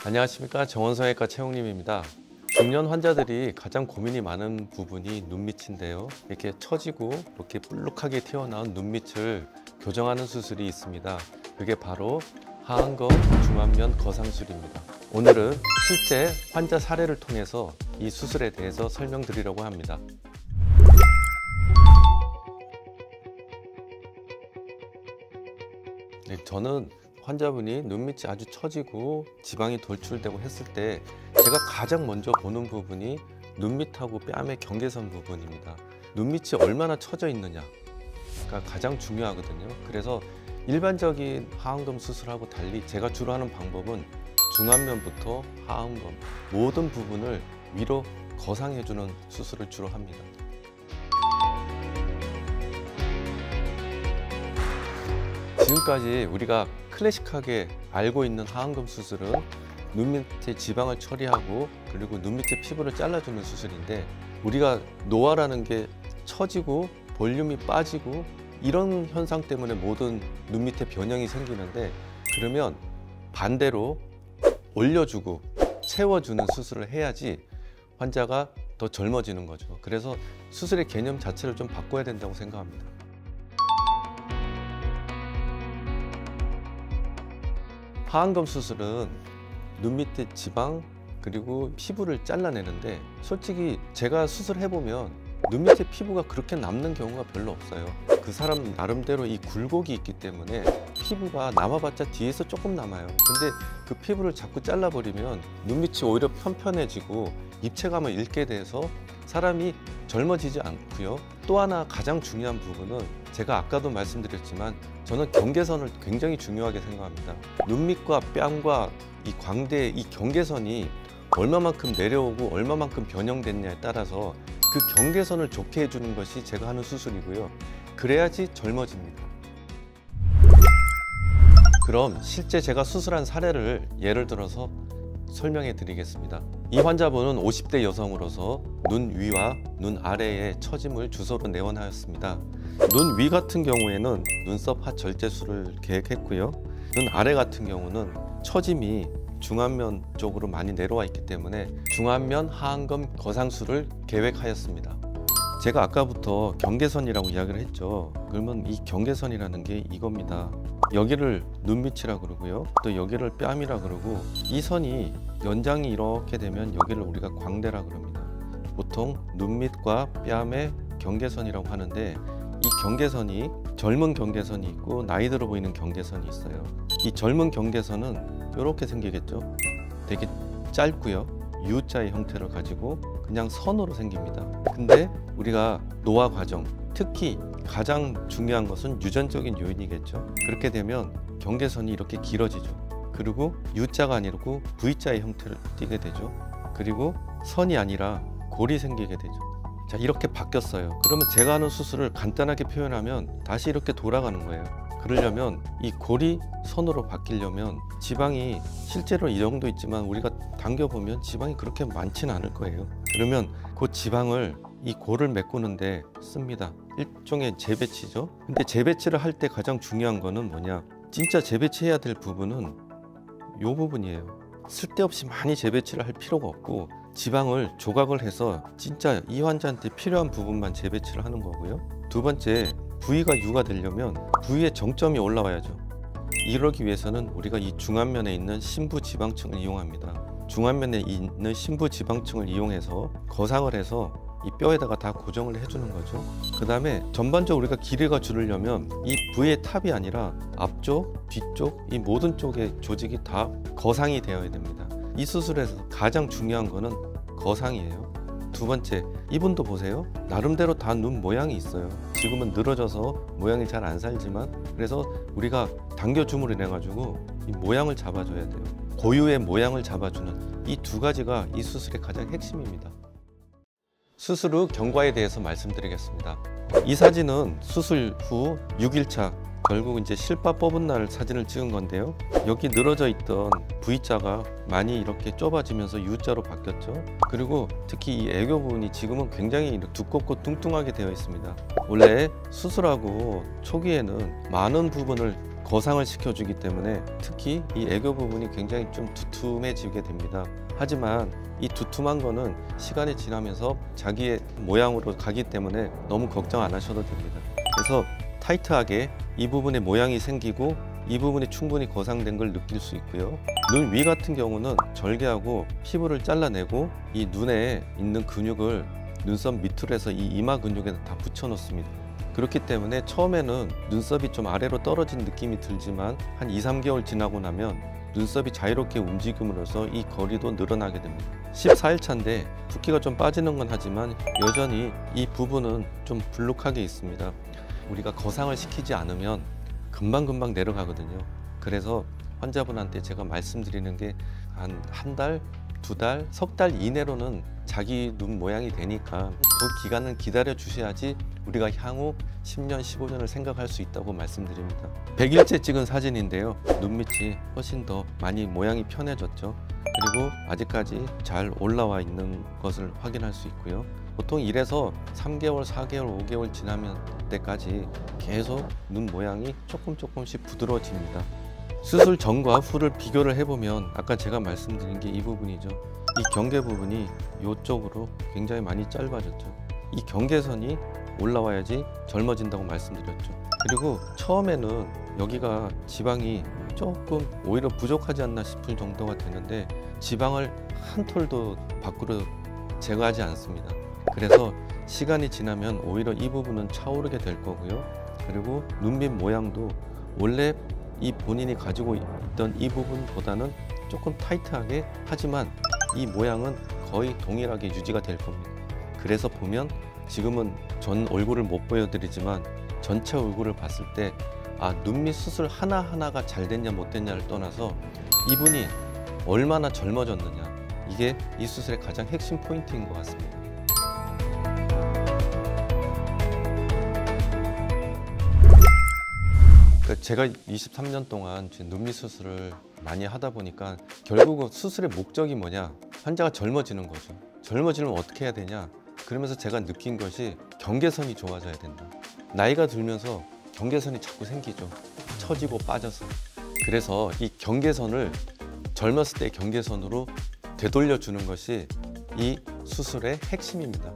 안녕하십니까, 정원성형외과 최홍림입니다. 중년 환자들이 가장 고민이 많은 부분이 눈밑인데요. 이렇게 처지고 이렇게 볼록하게 튀어나온 눈밑을 교정하는 수술이 있습니다. 그게 바로 하안검 중안면 거상술입니다. 오늘은 실제 환자 사례를 통해서 이 수술에 대해서 설명드리려고 합니다. 저는 환자분이 눈밑이 아주 처지고 지방이 돌출되고 했을 때 제가 가장 먼저 보는 부분이 눈밑하고 뺨의 경계선 부분입니다. 눈밑이 얼마나 처져 있느냐가 가장 중요하거든요. 그래서 일반적인 하안검 수술하고 달리 제가 주로 하는 방법은 중안면부터 하안검 모든 부분을 위로 거상해주는 수술을 주로 합니다. 지금까지 우리가 클래식하게 알고 있는 하안검 수술은 눈밑에 지방을 처리하고 그리고 눈밑에 피부를 잘라주는 수술인데, 우리가 노화라는 게 처지고 볼륨이 빠지고 이런 현상 때문에 모든 눈밑에 변형이 생기는데, 그러면 반대로 올려주고 채워주는 수술을 해야지 환자가 더 젊어지는 거죠. 그래서 수술의 개념 자체를 좀 바꿔야 된다고 생각합니다. 하안검 수술은 눈밑의 지방 그리고 피부를 잘라내는데, 솔직히 제가 수술해보면 눈밑의 피부가 그렇게 남는 경우가 별로 없어요. 그 사람 나름대로 이 굴곡이 있기 때문에 피부가 남아봤자 뒤에서 조금 남아요. 근데 그 피부를 자꾸 잘라버리면 눈밑이 오히려 편편해지고 입체감을 잃게 돼서 사람이 젊어지지 않고요. 또 하나 가장 중요한 부분은 제가 아까도 말씀드렸지만 저는 경계선을 굉장히 중요하게 생각합니다. 눈밑과 뺨과 이 광대의 이 경계선이 얼마만큼 내려오고 얼마만큼 변형됐냐에 따라서 그 경계선을 좋게 해주는 것이 제가 하는 수술이고요. 그래야지 젊어집니다. 그럼 실제 제가 수술한 사례를 예를 들어서 설명해 드리겠습니다. 이 환자분은 50대 여성으로서 눈 위와 눈 아래에 처짐을 주소로 내원하였습니다. 눈 위 같은 경우에는 눈썹 하 절제술을 계획했고요. 눈 아래 같은 경우는 처짐이 중안면 쪽으로 많이 내려와 있기 때문에 중안면 하안검 거상술을 계획하였습니다. 제가 아까부터 경계선이라고 이야기를 했죠. 그러면 이 경계선이라는 게 이겁니다. 여기를 눈밑이라 그러고요, 또 여기를 뺨이라 그러고, 이 선이 연장이 이렇게 되면 여기를 우리가 광대라 그럽니다. 보통 눈밑과 뺨의 경계선이라고 하는데, 이 경계선이 젊은 경계선이 있고 나이 들어 보이는 경계선이 있어요. 이 젊은 경계선은 이렇게 생기겠죠. 되게 짧고요, U자의 형태를 가지고 그냥 선으로 생깁니다. 근데 우리가 노화 과정, 특히 가장 중요한 것은 유전적인 요인이겠죠. 그렇게 되면 경계선이 이렇게 길어지죠. 그리고 U자가 아니고 V자의 형태를 띠게 되죠. 그리고 선이 아니라 골이 생기게 되죠. 자, 이렇게 바뀌었어요. 그러면 제가 하는 수술을 간단하게 표현하면 다시 이렇게 돌아가는 거예요. 그러려면 이 골이 선으로 바뀌려면 지방이 실제로 이 정도 있지만 우리가 당겨보면 지방이 그렇게 많지는 않을 거예요. 그러면 그 지방을 이 골을 메꾸는데 씁니다. 일종의 재배치죠. 근데 재배치를 할 때 가장 중요한 거는 뭐냐, 진짜 재배치해야 될 부분은 이 부분이에요. 쓸데없이 많이 재배치를 할 필요가 없고 지방을 조각을 해서 진짜 이 환자한테 필요한 부분만 재배치를 하는 거고요. 두 번째, 부위가 유가 되려면 부위의 정점이 올라와야죠. 이러기 위해서는 우리가 이 중안면에 있는 심부지방층을 이용합니다. 중안면에 있는 심부지방층을 이용해서 거상을 해서 이 뼈에다가 다 고정을 해주는 거죠. 그 다음에 전반적으로 우리가 길이가 줄으려면 이 부위의 탑이 아니라 앞쪽, 뒤쪽 이 모든 쪽의 조직이 다 거상이 되어야 됩니다. 이 수술에서 가장 중요한 거는 거상이에요. 두 번째, 이분도 보세요. 나름대로 다 눈 모양이 있어요. 지금은 늘어져서 모양이 잘 안 살지만, 그래서 우리가 당겨줌으로 인해 가지고 이 모양을 잡아줘야 돼요. 고유의 모양을 잡아주는 이 두 가지가 이 수술의 가장 핵심입니다. 수술 후 경과에 대해서 말씀드리겠습니다. 이 사진은 수술 후 6일차 결국 이제 실밥 뽑은 날 사진을 찍은 건데요. 여기 늘어져 있던 V자가 많이 이렇게 좁아지면서 U자로 바뀌었죠. 그리고 특히 이 애교 부분이 지금은 굉장히 두껍고 뚱뚱하게 되어 있습니다. 원래 수술하고 초기에는 많은 부분을 거상을 시켜주기 때문에 특히 이 애교 부분이 굉장히 좀 두툼해지게 됩니다. 하지만 이 두툼한 거는 시간이 지나면서 자기의 모양으로 가기 때문에 너무 걱정 안 하셔도 됩니다. 그래서 타이트하게 이 부분에 모양이 생기고 이 부분이 충분히 거상된 걸 느낄 수 있고요. 눈 위 같은 경우는 절개하고 피부를 잘라내고 이 눈에 있는 근육을 눈썹 밑으로 해서 이 이마 근육에 다 붙여 놓습니다. 그렇기 때문에 처음에는 눈썹이 좀 아래로 떨어진 느낌이 들지만 한 2~3개월 지나고 나면 눈썹이 자유롭게 움직임으로써 이 거리도 늘어나게 됩니다. 14일 차인데 붓기가 좀 빠지는 건 하지만 여전히 이 부분은 좀 불룩하게 있습니다. 우리가 거상을 시키지 않으면 금방금방 내려가거든요. 그래서 환자분한테 제가 말씀드리는 게 한 달, 2달, 석 달 이내로는 자기 눈 모양이 되니까 그 기간은 기다려 주셔야지 우리가 향후 10년, 15년을 생각할 수 있다고 말씀드립니다. 100일째 찍은 사진인데요. 눈 밑이 훨씬 더 많이 모양이 편해졌죠. 그리고 아직까지 잘 올라와 있는 것을 확인할 수 있고요. 보통 1에서 3개월, 4개월, 5개월 지나면 때까지 계속 눈 모양이 조금씩 부드러워집니다. 수술 전과 후를 비교를 해보면 아까 제가 말씀드린 게 이 부분이죠. 이 경계 부분이 이쪽으로 굉장히 많이 짧아졌죠. 이 경계선이 올라와야지 젊어진다고 말씀드렸죠. 그리고 처음에는 여기가 지방이 조금 오히려 부족하지 않나 싶을 정도가 되는데 지방을 한 톨도 밖으로 제거하지 않습니다. 그래서 시간이 지나면 오히려 이 부분은 차오르게 될 거고요. 그리고 눈밑 모양도 원래 이 본인이 가지고 있던 이 부분보다는 조금 타이트하게 하지만 이 모양은 거의 동일하게 유지가 될 겁니다. 그래서 보면 지금은 전 얼굴을 못 보여드리지만 전체 얼굴을 봤을 때 눈밑 수술 하나하나가 잘 됐냐 못 됐냐를 떠나서 이분이 얼마나 젊어졌느냐, 이게 이 수술의 가장 핵심 포인트인 것 같습니다. 제가 23년 동안 눈밑 수술을 많이 하다 보니까 결국은 수술의 목적이 뭐냐, 환자가 젊어지는 거죠. 젊어지려면 어떻게 해야 되냐, 그러면서 제가 느낀 것이 경계선이 좋아져야 된다. 나이가 들면서 경계선이 자꾸 생기죠. 처지고 빠져서. 그래서 이 경계선을 젊었을 때의 경계선으로 되돌려 주는 것이 이 수술의 핵심입니다.